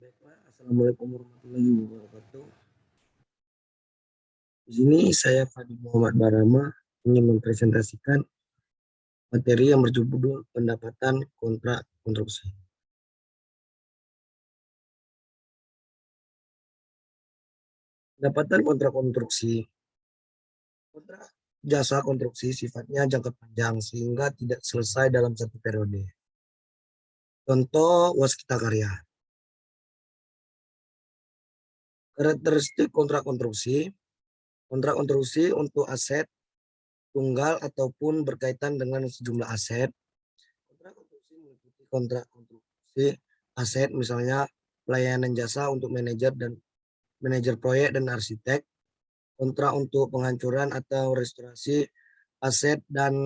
Baiklah, assalamualaikum warahmatullahi wabarakatuh. Di sini saya Fadi Muhammad Barama ingin mempresentasikan materi yang berjudul pendapatan kontrak konstruksi. Pendapatan kontrak konstruksi. Kontrak jasa konstruksi sifatnya jangka panjang sehingga tidak selesai dalam satu periode. Contoh waskita karya. Karakteristik kontrak konstruksi. Kontrak konstruksi untuk aset tunggal ataupun berkaitan dengan sejumlah aset. Kontrak konstruksi meliputi kontrak konstruksi aset misalnya pelayanan jasa untuk manajer proyek dan arsitek, kontrak untuk penghancuran atau restorasi aset dan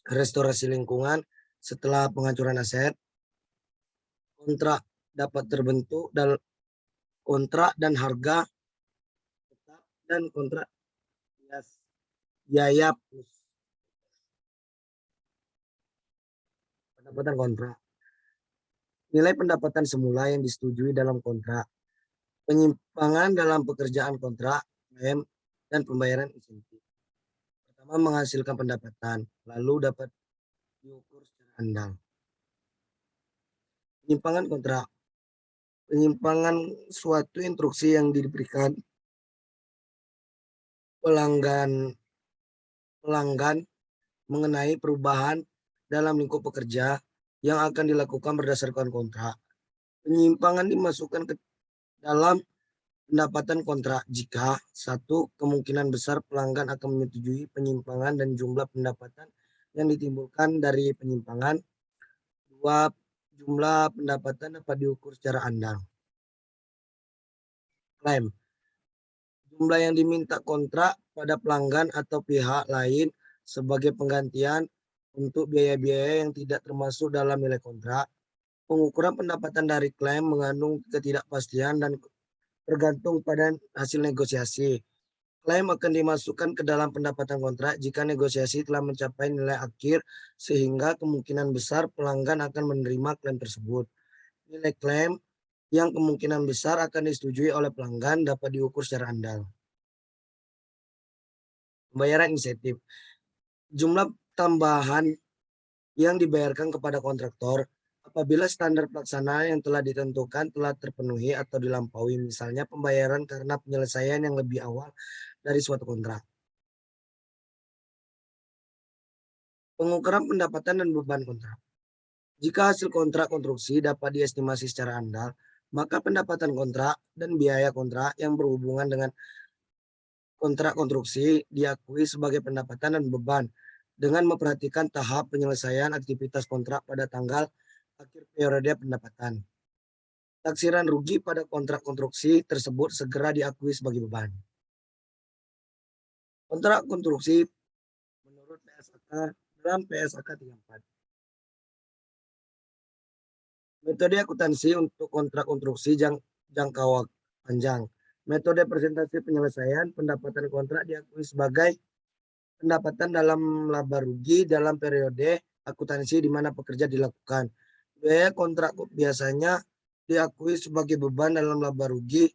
restorasi lingkungan setelah penghancuran aset. Kontrak dapat terbentuk dalam kontrak dan harga tetap dan kontrak biaya plus. Pendapatan kontrak. Nilai pendapatan semula yang disetujui dalam kontrak. Penyimpangan dalam pekerjaan kontrak, klaim, dan pembayaran insentif. Pertama, menghasilkan pendapatan, lalu dapat diukur secara andal. Penyimpangan kontrak. Penyimpangan suatu instruksi yang diberikan pelanggan mengenai perubahan dalam lingkup pekerja yang akan dilakukan berdasarkan kontrak. Penyimpangan dimasukkan ke dalam pendapatan kontrak jika satu, kemungkinan besar pelanggan akan menyetujui penyimpangan dan jumlah pendapatan yang ditimbulkan dari penyimpangan. Dua, jumlah pendapatan dapat diukur secara andal. Klaim. Jumlah yang diminta kontrak pada pelanggan atau pihak lain sebagai penggantian untuk biaya-biaya yang tidak termasuk dalam nilai kontrak. Pengukuran pendapatan dari klaim mengandung ketidakpastian dan tergantung pada hasil negosiasi. Klaim akan dimasukkan ke dalam pendapatan kontrak jika negosiasi telah mencapai nilai akhir sehingga kemungkinan besar pelanggan akan menerima klaim tersebut. Nilai klaim yang kemungkinan besar akan disetujui oleh pelanggan dapat diukur secara andal. Pembayaran insentif. Jumlah tambahan yang dibayarkan kepada kontraktor apabila standar pelaksana yang telah ditentukan telah terpenuhi atau dilampaui, misalnya pembayaran karena penyelesaian yang lebih awal dari suatu kontrak. Pengukuran pendapatan dan beban kontrak. Jika hasil kontrak konstruksi dapat diestimasi secara andal, maka pendapatan kontrak dan biaya kontrak yang berhubungan dengan kontrak konstruksi diakui sebagai pendapatan dan beban dengan memperhatikan tahap penyelesaian aktivitas kontrak pada tanggal akhir periode pendapatan. Taksiran rugi pada kontrak konstruksi tersebut segera diakui sebagai beban. Kontrak konstruksi menurut PSAK dalam PSAK 34. Metode akuntansi untuk kontrak konstruksi jangka panjang. Metode presentasi penyelesaian pendapatan kontrak diakui sebagai pendapatan dalam laba rugi dalam periode akuntansi di mana pekerja dilakukan. Biaya kontrak biasanya diakui sebagai beban dalam laba rugi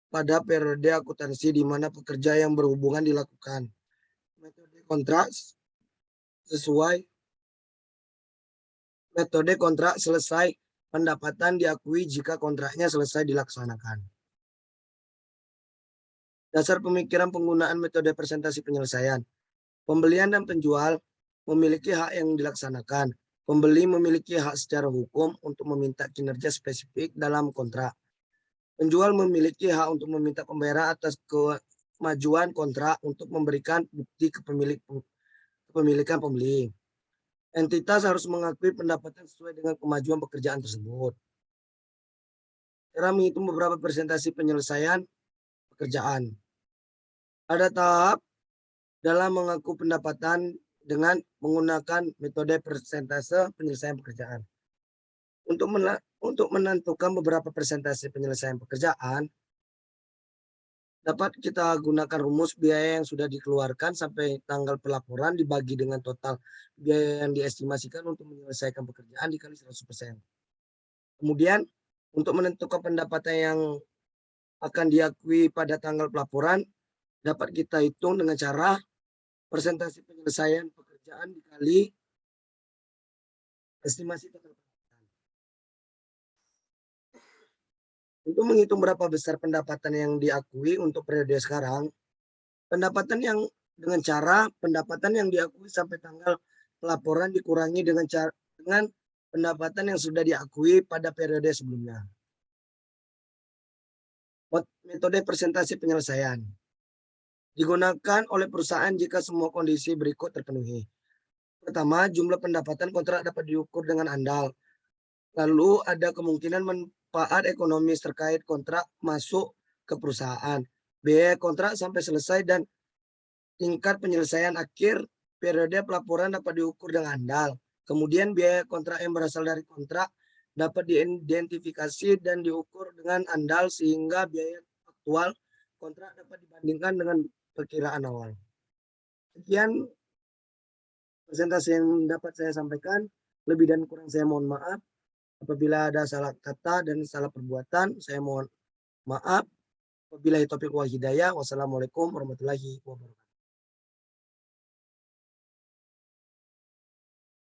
pada periode akuntansi di mana pekerja yang berhubungan dilakukan. Metode kontrak selesai pendapatan diakui jika kontraknya selesai dilaksanakan. Dasar pemikiran penggunaan metode presentasi penyelesaian. Pembelian dan penjual memiliki hak yang dilaksanakan. Pembeli memiliki hak secara hukum untuk meminta kinerja spesifik dalam kontrak. Penjual memiliki hak untuk meminta pembayaran atas kemajuan kontrak untuk memberikan bukti kepemilikan pembeli. Entitas harus mengakui pendapatan sesuai dengan kemajuan pekerjaan tersebut. Cara menghitung beberapa presentasi penyelesaian pekerjaan. Ada tahap dalam mengaku pendapatan dengan menggunakan metode persentase penyelesaian pekerjaan. Untuk menentukan beberapa persentase penyelesaian pekerjaan, dapat kita gunakan rumus biaya yang sudah dikeluarkan sampai tanggal pelaporan dibagi dengan total biaya yang diestimasikan untuk menyelesaikan pekerjaan dikali 100%. Kemudian Untuk menentukan pendapatan yang akan diakui pada tanggal pelaporan, dapat kita hitung dengan cara presentasi penyelesaian pekerjaan dikali estimasi total pendapatan. Untuk menghitung berapa besar pendapatan yang diakui untuk periode sekarang, pendapatan yang diakui sampai tanggal pelaporan dikurangi dengan pendapatan yang sudah diakui pada periode sebelumnya. Metode presentasi penyelesaian digunakan oleh perusahaan jika semua kondisi berikut terpenuhi. Pertama, jumlah pendapatan kontrak dapat diukur dengan andal. Lalu ada kemungkinan manfaat ekonomis terkait kontrak masuk ke perusahaan, biaya kontrak sampai selesai, dan tingkat penyelesaian akhir periode pelaporan dapat diukur dengan andal. Kemudian biaya kontrak yang berasal dari kontrak dapat diidentifikasi dan diukur dengan andal sehingga biaya aktual kontrak dapat dibandingkan dengan perkiraan awal. Sekian presentasi yang dapat saya sampaikan. Lebih dan kurang saya mohon maaf. Apabila ada salah kata dan salah perbuatan, saya mohon maaf. Wabillahi taufiq wal hidayah. Wassalamualaikum warahmatullahi wabarakatuh.